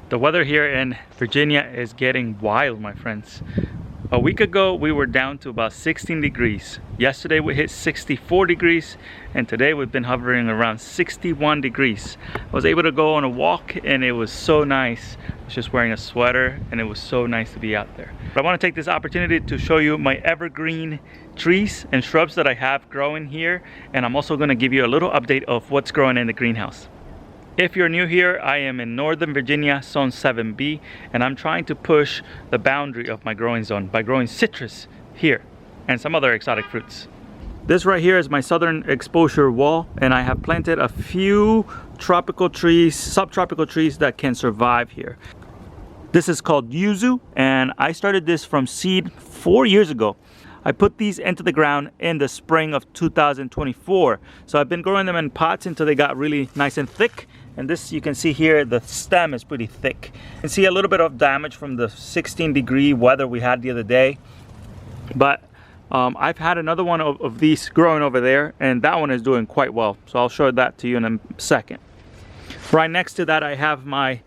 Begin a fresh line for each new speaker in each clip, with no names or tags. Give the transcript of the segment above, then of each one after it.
The weather here in Virginia is getting wild, my friends. A week ago, we were down to about 16 degrees. Yesterday, we hit 64 degrees, and today we've been hovering around 61 degrees. I was able to go on a walk, and it was so nice. I was just wearing a sweater, and it was so nice to be out there. But I want to take this opportunity to show you my evergreen trees and shrubs that I have growing here, and I'm also going to give you a little update of what's growing in the greenhouse. If you're new here, I am in Northern Virginia, Zone 7B, and I'm trying to push the boundary of my growing zone by growing citrus here and some other exotic fruits. This right here is my southern exposure wall, and I have planted a few tropical trees, subtropical trees that can survive here. This is called yuzu, and I started this from seed 4 years ago. I put these into the ground in the spring of 2024. So I've been growing them in pots until they got really nice and thick. And this, you can see here, the stem is pretty thick. You can see a little bit of damage from the 16-degree weather we had the other day. But I've had another one of these growing over there, and that one is doing quite well. So I'll show that to you in a second. Right next to that, I have my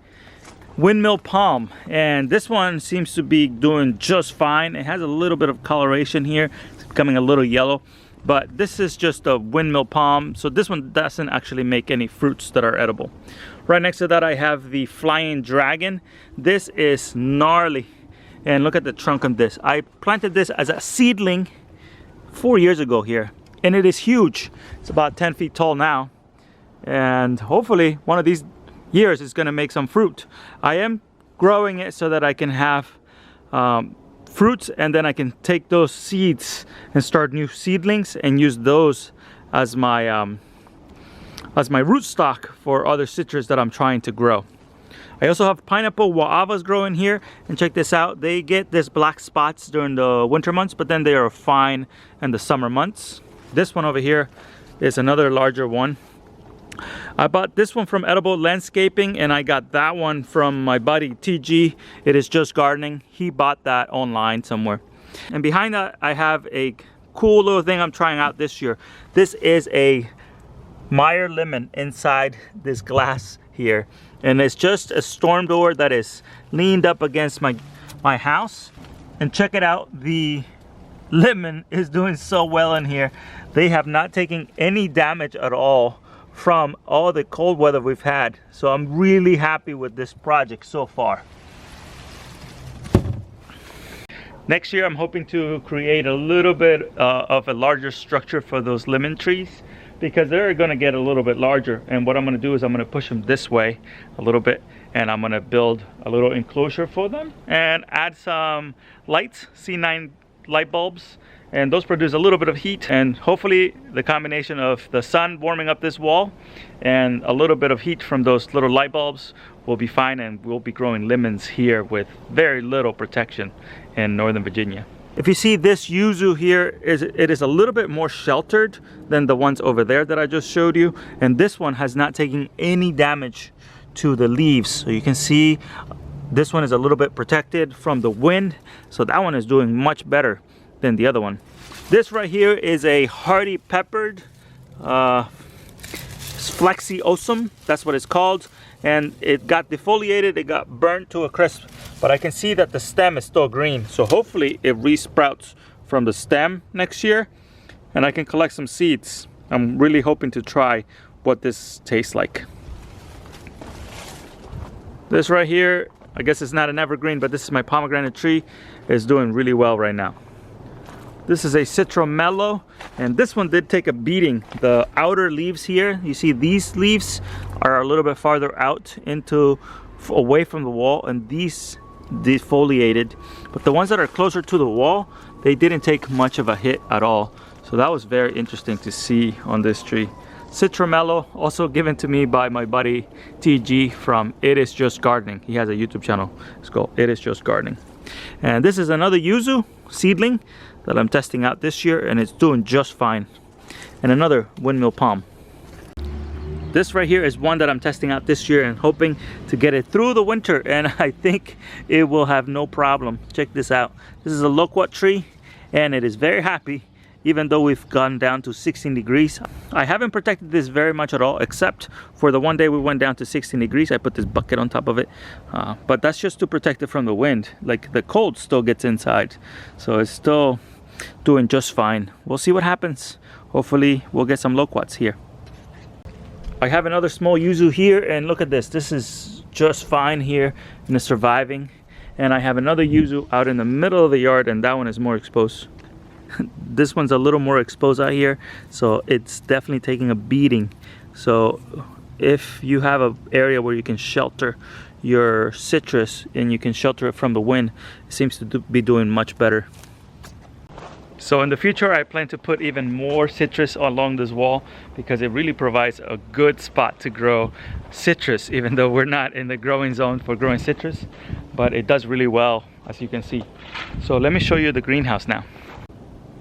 windmill palm, and this one seems to be doing just fine. It has a little bit of coloration here. It's becoming a little yellow. But this is just a windmill palm, so this one doesn't actually make any fruits that are edible. Right next to that, I have the flying dragon. This is gnarly, and look at the trunk of this. I planted this as a seedling 4 years ago here, and it is huge. It's about 10 feet tall now, and hopefully one of these years it's going to make some fruit. I am growing it so that I can have fruits, and then I can take those seeds and start new seedlings and use those as my root stock for other citrus that I'm trying to grow. I also have pineapple guavas growing here, and check this out. They get this black spots during the winter months, but then they are fine in the summer months. This one over here is another larger one. I bought this one from Edible Landscaping, and I got that one from my buddy TG. It is Just Gardening. He bought that online somewhere. And behind that, I have a cool little thing I'm trying out this year. This is a Meyer lemon inside this glass here, and it's just a storm door that is leaned up against my house. And check it out, the lemon is doing so well in here. They have not taken any damage at all from all the cold weather we've had. So I'm really happy with this project so far. Next year, I'm hoping to create a little bit of a larger structure for those lemon trees, because they're going to get a little bit larger. And what I'm going to do is I'm going to push them this way a little bit, and I'm going to build a little enclosure for them and add some lights, C9 light bulbs, and those produce a little bit of heat, and hopefully the combination of the sun warming up this wall and a little bit of heat from those little light bulbs will be fine, and we'll be growing lemons here with very little protection in Northern Virginia. If you see this yuzu here, it is a little bit more sheltered than the ones over there that I just showed you, and this one has not taken any damage to the leaves. So you can see this one is a little bit protected from the wind, so that one is doing much better than the other one. This right here is a hardy peppered Flexiosum, that's what it's called, and it got defoliated, it got burnt to a crisp, but I can see that the stem is still green, so hopefully it resprouts from the stem next year and I can collect some seeds. I'm really hoping to try what this tastes like. This right here, I guess it's not an evergreen, but this is my pomegranate tree. It's doing really well right now. This is a Citromelo, and this one did take a beating. The outer leaves here, you see these leaves are a little bit farther out away from the wall, and these defoliated. But the ones that are closer to the wall, they didn't take much of a hit at all. So that was very interesting to see on this tree. Citromelo, also given to me by my buddy TG from It Is Just Gardening. He has a YouTube channel. It's called It Is Just Gardening. And this is another yuzu seedling that I'm testing out this year, and it's doing just fine. And another windmill palm. This right here is one that I'm testing out this year and hoping to get it through the winter, and I think it will have no problem. Check this out. This is a loquat tree, and it is very happy even though we've gone down to 16 degrees. I haven't protected this very much at all, except for the one day we went down to 16 degrees. I put this bucket on top of it, but that's just to protect it from the wind. Like, the cold still gets inside, so it's still doing just fine. We'll see what happens. Hopefully we'll get some loquats here. I have another small yuzu here, and look at this. This is just fine here and it's surviving. And I have another yuzu out in the middle of the yard, and that one is more exposed. This one's a little more exposed out here, so it's definitely taking a beating. So if you have an area where you can shelter your citrus and you can shelter it from the wind, it seems to be doing much better. So in the future, I plan to put even more citrus along this wall, because it really provides a good spot to grow citrus, even though we're not in the growing zone for growing citrus, but it does really well, as you can see. So let me show you the greenhouse now.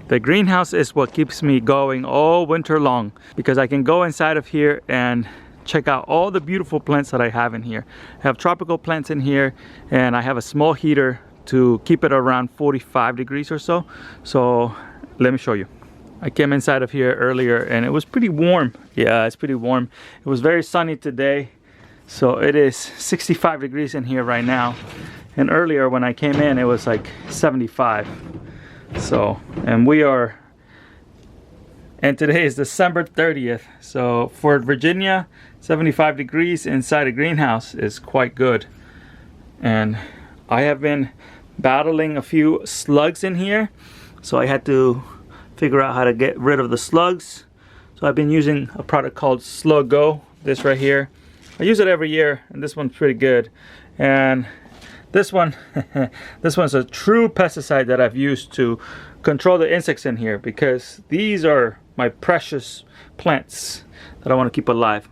The greenhouse is what keeps me going all winter long, because I can go inside of here and check out all the beautiful plants that I have in here. I have tropical plants in here, and I have a small heater to keep it around 45 degrees or so. So let me show you. I came inside of here earlier and it was pretty warm. Yeah, it's pretty warm. It was very sunny today. So it is 65 degrees in here right now. And earlier when I came in, it was like 75. So, and today is December 30th. So for Virginia, 75 degrees inside a greenhouse is quite good. And I have been battling a few slugs in here, so I had to figure out how to get rid of the slugs. So I've been using a product called Slug Go, this right here. I use it every year, and this one's pretty good. And this one, this one's a true pesticide that I've used to control the insects in here, because these are my precious plants that I want to keep alive.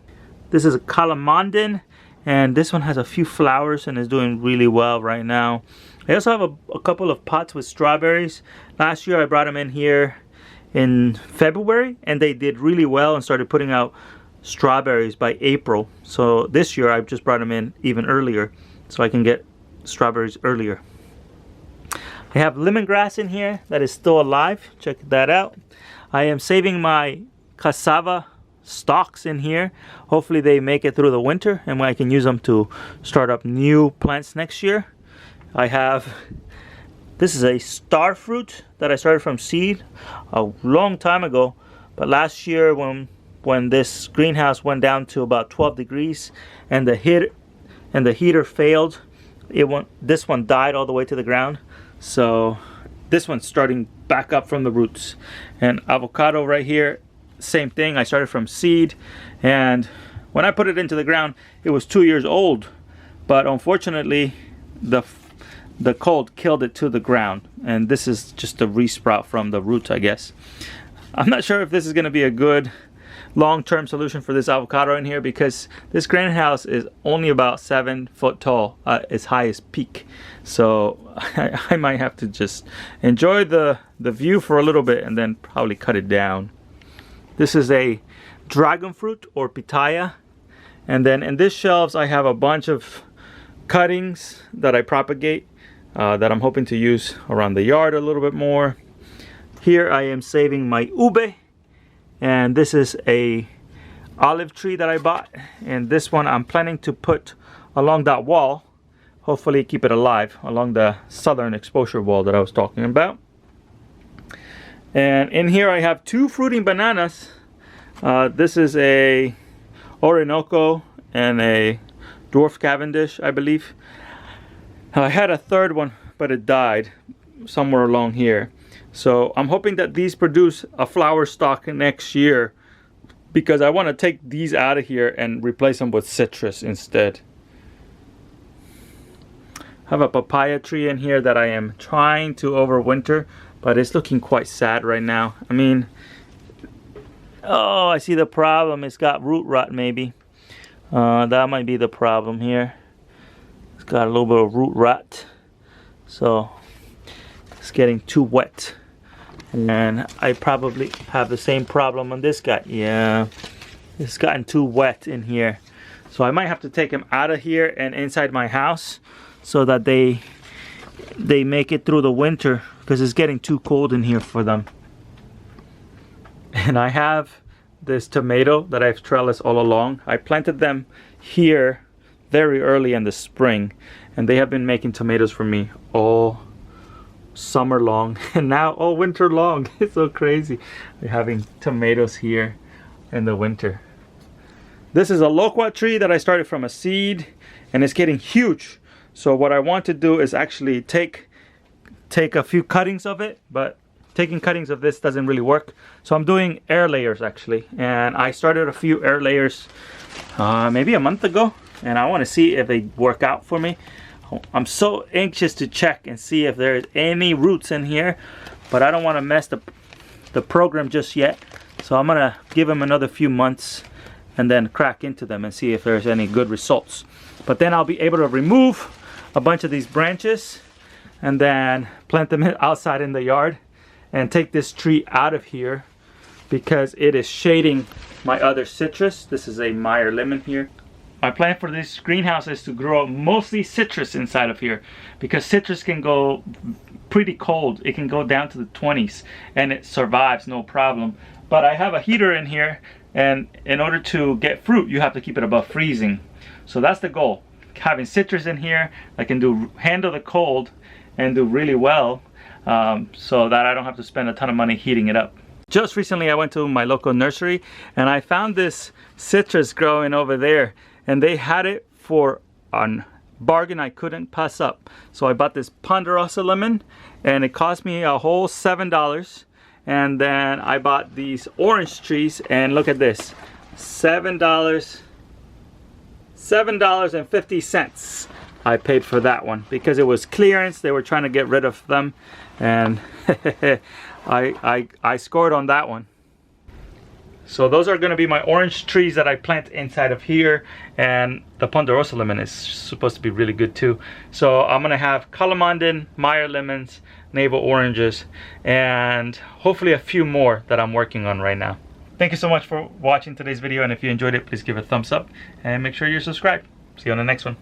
This is a calamondin, and this one has a few flowers and is doing really well right now. I also have a couple of pots with strawberries. Last year I brought them in here in February, and they did really well and started putting out strawberries by April. So this year I've just brought them in even earlier, so I can get strawberries earlier. I have lemongrass in here that is still alive. Check that out. I am saving my cassava stalks in here. Hopefully they make it through the winter, and I can use them to start up new plants next year. I have, this is a star fruit that I started from seed a long time ago, but last year when this greenhouse went down to about 12 degrees and the heater failed, this one died all the way to the ground. So this one's starting back up from the roots. And avocado right here, same thing. I started from seed, and when I put it into the ground, it was 2 years old, but unfortunately the cold killed it to the ground, and this is just a resprout from the roots, I guess. I'm not sure if this is going to be a good long-term solution for this avocado in here, because this greenhouse is only about 7 foot tall, its highest peak. So I might have to just enjoy the view for a little bit and then probably cut it down. This is a dragon fruit, or pitaya, and then in this shelves I have a bunch of cuttings that I propagate that I'm hoping to use around the yard a little bit more. Here I am saving my ube, and this is a olive tree that I bought, and this one I'm planning to put along that wall, hopefully keep it alive along the southern exposure wall that I was talking about. And in here I have 2 fruiting bananas. This is a Orinoco and a Dwarf Cavendish, I believe. I had a third one, but it died somewhere along here. So I'm hoping that these produce a flower stalk next year, because I want to take these out of here and replace them with citrus instead. I have a papaya tree in here that I am trying to overwinter, but it's looking quite sad right now. I mean, oh, I see the problem. It's got root rot maybe. That might be the problem here. It's got a little bit of root rot. So it's getting too wet. And I probably have the same problem on this guy. Yeah, it's gotten too wet in here. So I might have to take him out of here and inside my house so that they make it through the winter, because it's getting too cold in here for them. And I have this tomato that I've trellised all along. I planted them here very early in the spring, and they have been making tomatoes for me all summer long and now all winter long. It's so crazy. We're having tomatoes here in the winter. This is a loquat tree that I started from a seed, and it's getting huge. So what I want to do is actually take a few cuttings of it, but taking cuttings of this doesn't really work. So I'm doing air layers actually, and I started a few air layers maybe a month ago, and I want to see if they work out for me. I'm so anxious to check and see if there's any roots in here, but I don't want to mess the program just yet. So I'm gonna give them another few months and then crack into them and see if there's any good results. But then I'll be able to remove a bunch of these branches and then plant them outside in the yard and take this tree out of here because it is shading my other citrus. This is a Meyer lemon here. My plan for this greenhouse is to grow mostly citrus inside of here, because citrus can go pretty cold. It can go down to the 20s and it survives no problem. But I have a heater in here, and in order to get fruit you have to keep it above freezing. So that's the goal, having citrus in here that can handle the cold and do really well, so that I don't have to spend a ton of money heating it up. Just recently I went to my local nursery and I found this citrus growing over there, and they had it for a bargain I couldn't pass up. So I bought this Ponderosa lemon and it cost me a whole $7. And then I bought these orange trees, and look at this, $7.50 I paid for that one because it was clearance. They were trying to get rid of them, and I scored on that one. So those are going to be my orange trees that I plant inside of here, and the Ponderosa lemon is supposed to be really good too. So I'm going to have Kalamondin, Meyer lemons, navel oranges, and hopefully a few more that I'm working on right now. Thank you so much for watching today's video, and if you enjoyed it, please give it a thumbs up and make sure you're subscribed. See you on the next one.